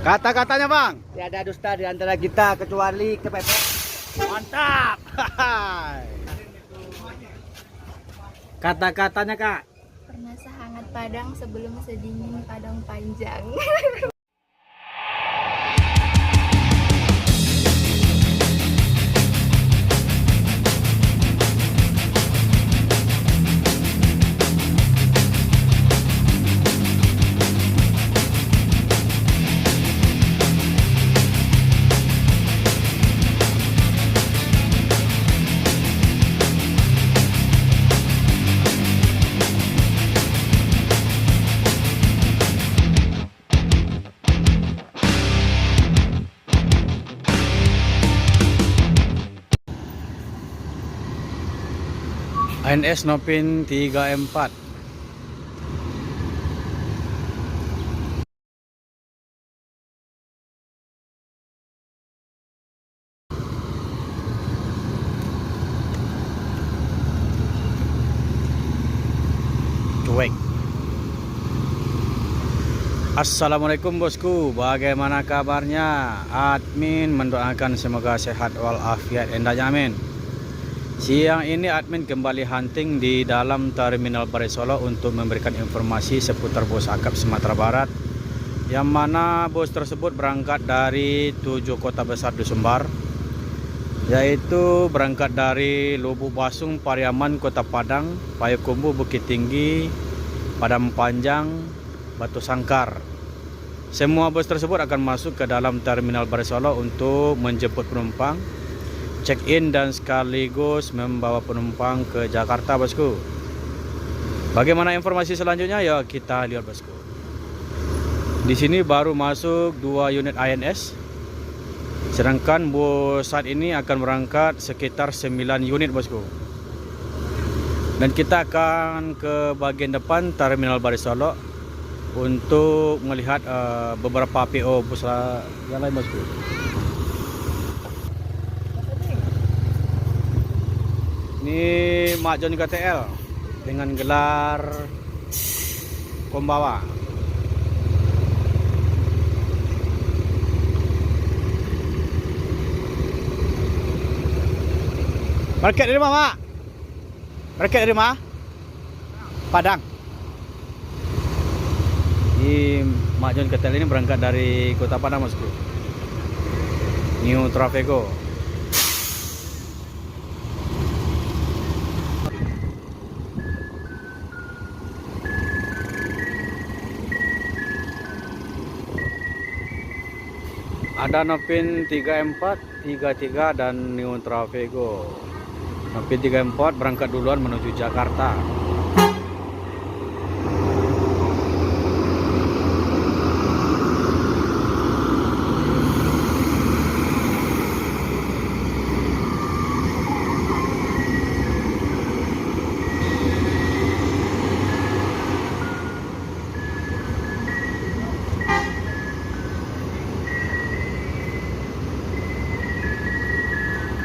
Kata-katanya bang. Tiada dusta di antara kita kecuali kepepet. Mantap. Kata-katanya kak. Pernah sehangat Padang sebelum sedingin Padang Panjang. ANS Nopin 34. Cuek. Assalamualaikum bosku, bagaimana kabarnya? Admin mendoakan semoga sehat walafiat endanya, amin. Siang ini admin kembali hunting di dalam Terminal Barai Solo untuk memberikan informasi seputar bos akap Sumatera Barat, yang mana bos tersebut berangkat dari 7 kota besar di Sumbar, yaitu berangkat dari Lubuk Basung, Pariaman, Kota Padang, Payakumbuh, Bukit Tinggi, Padang Panjang, Batu Sangkar. Semua bus tersebut akan masuk ke dalam Terminal Barai Solo untuk menjemput penumpang, check-in dan sekaligus membawa penumpang ke Jakarta bosku. Bagaimana informasi selanjutnya? Ya kita lihat bosku. Di sini baru masuk 2 unit ANS, sedangkan bus saat ini akan berangkat sekitar 9 unit bosku. Dan kita akan ke bagian depan Terminal Barai Solo untuk melihat beberapa PO bus yang lain bosku. Ini Mak Joni KTL dengan gelar Kombawa. Market dari mana, Mak? Market dari mana? Padang. Ini Mak Joni KTL ini berangkat dari Kota Padang bosku. New Trafego. Ada Nopin 34, 33 dan New Trafego. Nopin 34 berangkat duluan menuju Jakarta.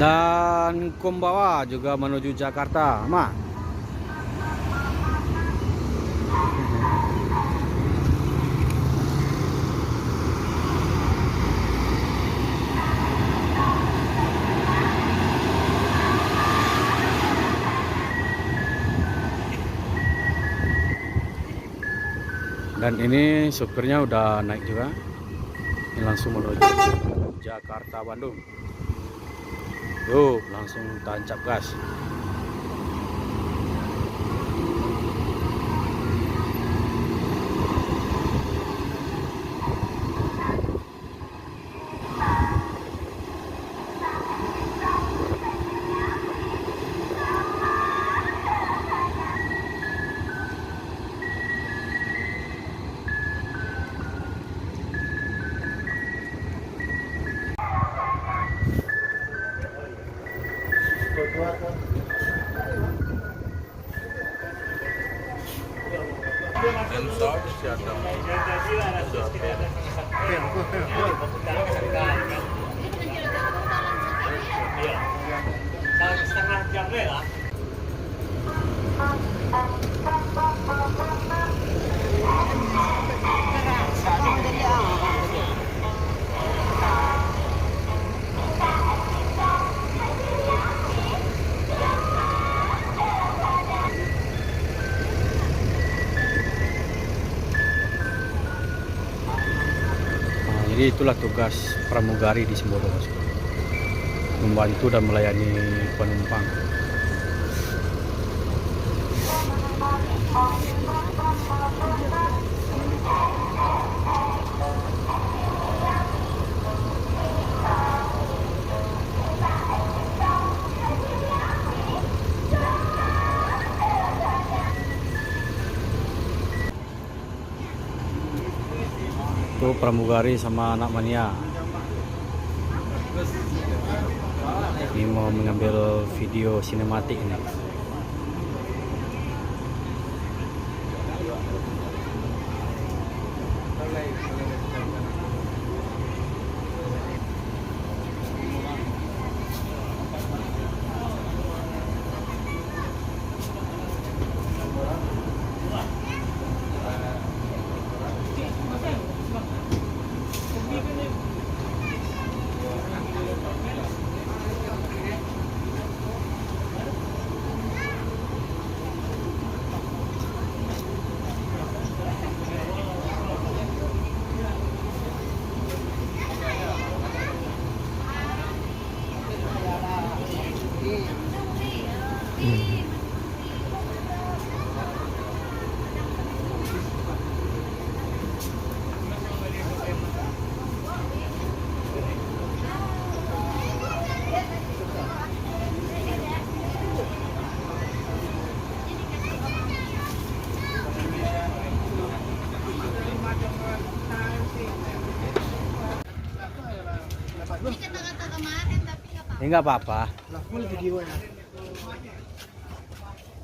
Dan Kombawa juga menuju Jakarta, Mak. Dan ini supirnya udah naik juga. Ini langsung menuju Jakarta Bandung. Yuk, langsung tancap gas. Setengah jam lah. Jadi itulah tugas pramugari di Sembodo, bosku, membantu dan melayani penumpang. Itu pramugari sama anak mania. Ini mau mengambil video sinematik ini. Ini kata-kata kemarin tapi nggak apa-apa. Ya nggak apa-apa.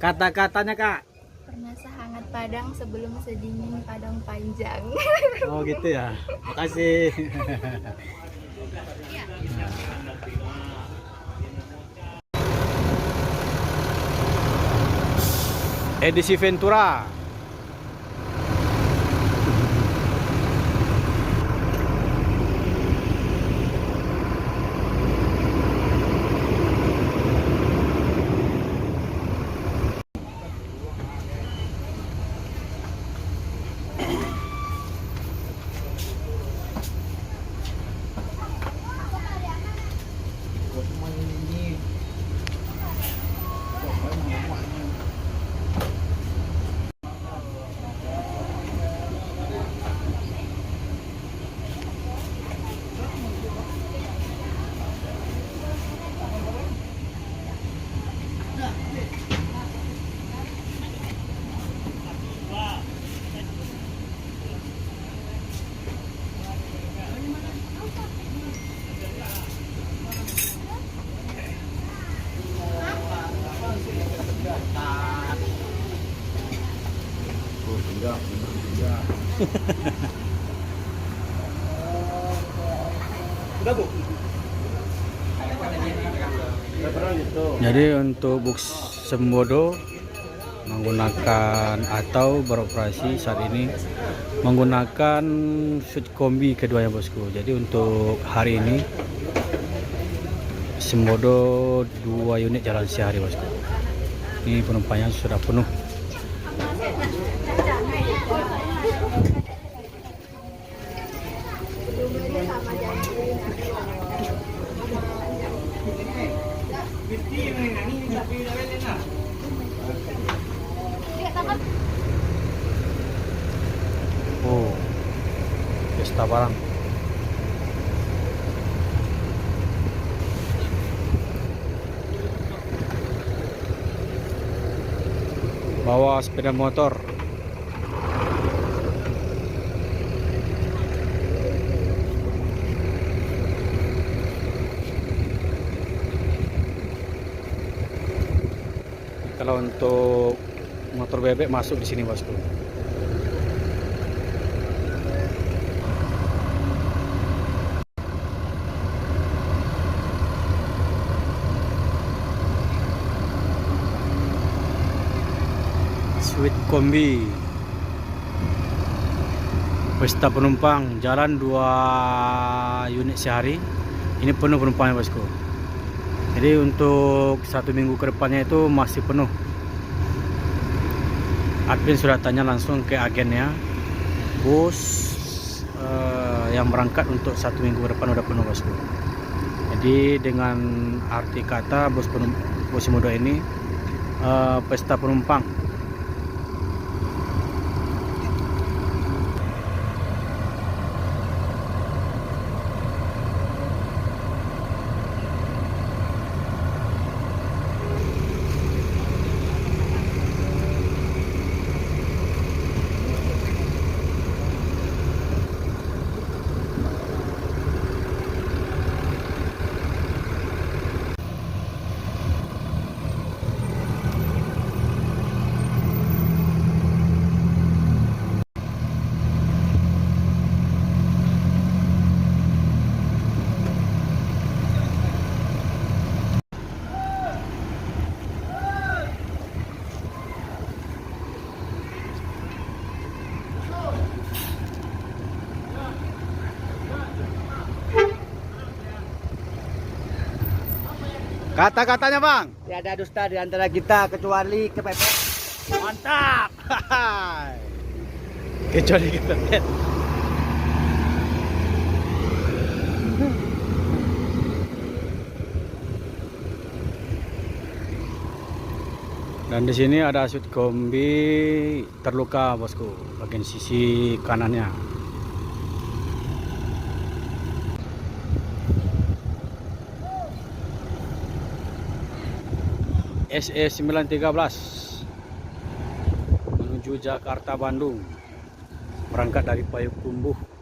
Kata-katanya, Kak. Pernah sehangat Padang sebelum sedingin Padang panjang. Oh gitu ya. Makasih. Edisi Ventura. Jadi untuk bus Sembodo menggunakan atau beroperasi saat ini menggunakan suit kombi keduanya, bosku. Jadi untuk hari ini Sembodo 2 unit jalan sehari, bosku. Ini penumpangnya sudah penuh. Oh, pesta barang. Bawa sepeda motor. Kalau untuk motor bebek masuk di sini, bosku. Sweet kombi. Pesta penumpang jalan 2 unit sehari. Ini penuh penumpangnya, bosku. Jadi untuk 1 minggu ke depannya itu masih penuh. Admin sudah tanya langsung ke agennya, bus yang berangkat untuk 1 minggu ke depan udah penuh bosku. Jadi dengan arti kata bos muda ini pesta penumpang. Kata-katanya bang, Tiada dusta di antara kita kecuali kepepet. mantap. Kecuali kepepet. Dan di sini ada sud kombi terluka bosku, bagian sisi kanannya. SE 913 menuju Jakarta Bandung, berangkat dari Payakumbuh.